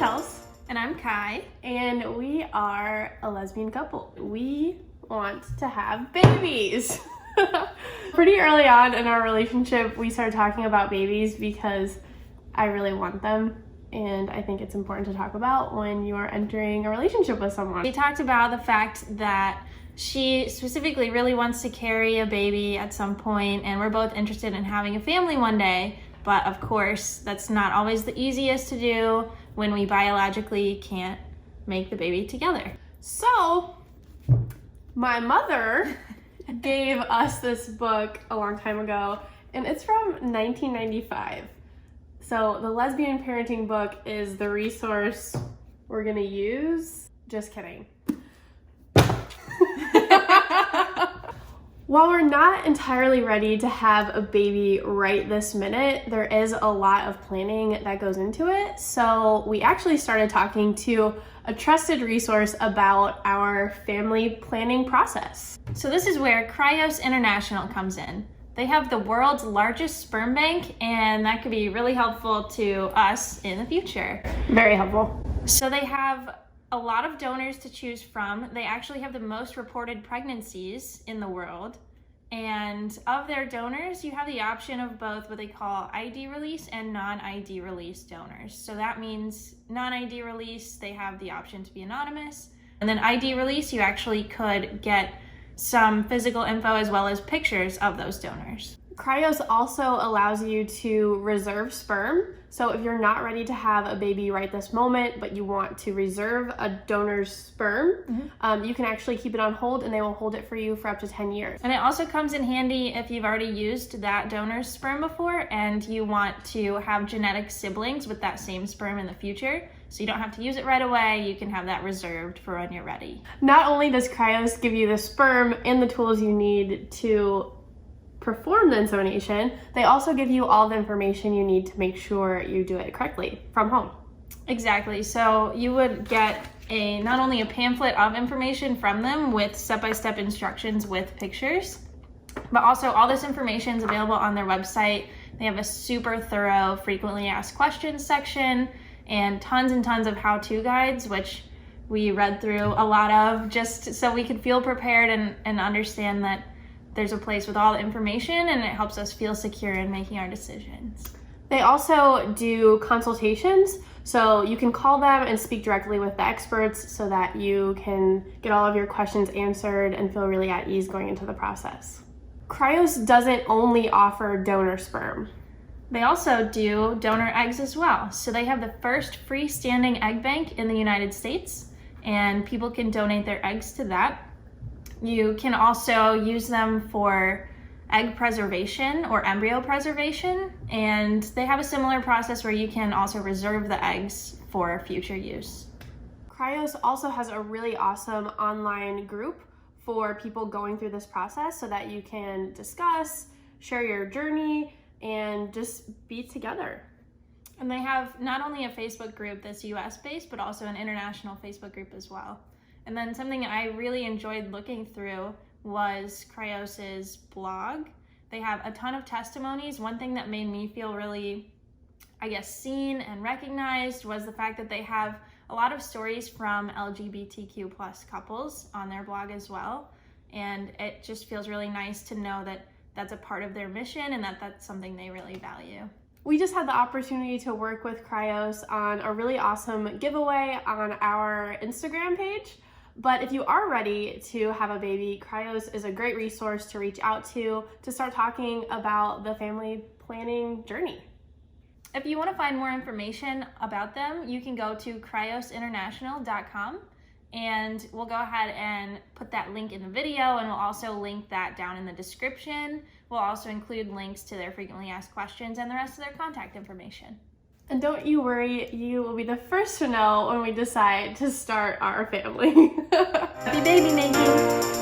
Chels. And I'm Kai. And we are a lesbian couple. We want to have babies. Pretty early on in our relationship, we started talking about babies because I really want them. And I think it's important to talk about when you are entering a relationship with someone. We talked about the fact that she specifically really wants to carry a baby at some point, and we're both interested in having a family one day. But of course, that's not always the easiest to do when we biologically can't make the baby together. So, my mother gave us this book a long time ago, and it's from 1995. So, the Lesbian Parenting book is the resource we're gonna use. Just kidding. While we're not entirely ready to have a baby right this minute, there is a lot of planning that goes into it. So we actually started talking to a trusted resource about our family planning process. So this is where Cryos International comes in. They have the world's largest sperm bank, and that could be really helpful to us in the future. Very helpful. So they have a lot of donors to choose from. They actually have the most reported pregnancies in the world. And of their donors, you have the option of both what they call ID release and non-ID release donors. So that means non-ID release, they have the option to be anonymous. And then ID release, you actually could get some physical info as well as pictures of those donors. Cryos also allows you to reserve sperm. So if you're not ready to have a baby right this moment, but you want to reserve a donor's sperm, you can actually keep it on hold and they will hold it for you for up to 10 years. And it also comes in handy if you've already used that donor's sperm before and you want to have genetic siblings with that same sperm in the future. So you don't have to use it right away. You can have that reserved for when you're ready. Not only does Cryos give you the sperm and the tools you need to perform the insemination, they also give you all the information you need to make sure you do it correctly from home. Exactly. So you would get not only a pamphlet of information from them with step-by-step instructions with pictures, but also all this information is available on their website. They have a super thorough frequently asked questions section and tons of how-to guides, which we read through a lot of just so we could feel prepared and understand that there's a place with all the information and it helps us feel secure in making our decisions. They also do consultations, so you can call them and speak directly with the experts so that you can get all of your questions answered and feel really at ease going into the process. Cryos doesn't only offer donor sperm. They also do donor eggs as well. So they have the first freestanding egg bank in the United States, and people can donate their eggs to that. You can also use them for egg preservation or embryo preservation, and they have a similar process where you can also reserve the eggs for future use. Cryos also has a really awesome online group for people going through this process so that you can discuss, share your journey, and just be together. And they have not only a Facebook group that's US-based, but also an international Facebook group as well. And then something I really enjoyed looking through was Cryos's blog. They have a ton of testimonies. One thing that made me feel really, seen and recognized was the fact that they have a lot of stories from LGBTQ plus couples on their blog as well. And it just feels really nice to know that that's a part of their mission and that that's something they really value. We just had the opportunity to work with Cryos on a really awesome giveaway on our Instagram page. But if you are ready to have a baby, Cryos is a great resource to reach out to start talking about the family planning journey. If you want to find more information about them, you can go to cryosinternational.com, and we'll go ahead and put that link in the video, and we'll also link that down in the description. We'll also include links to their frequently asked questions and the rest of their contact information. And don't you worry, you will be the first to know when we decide to start our family. Happy baby making!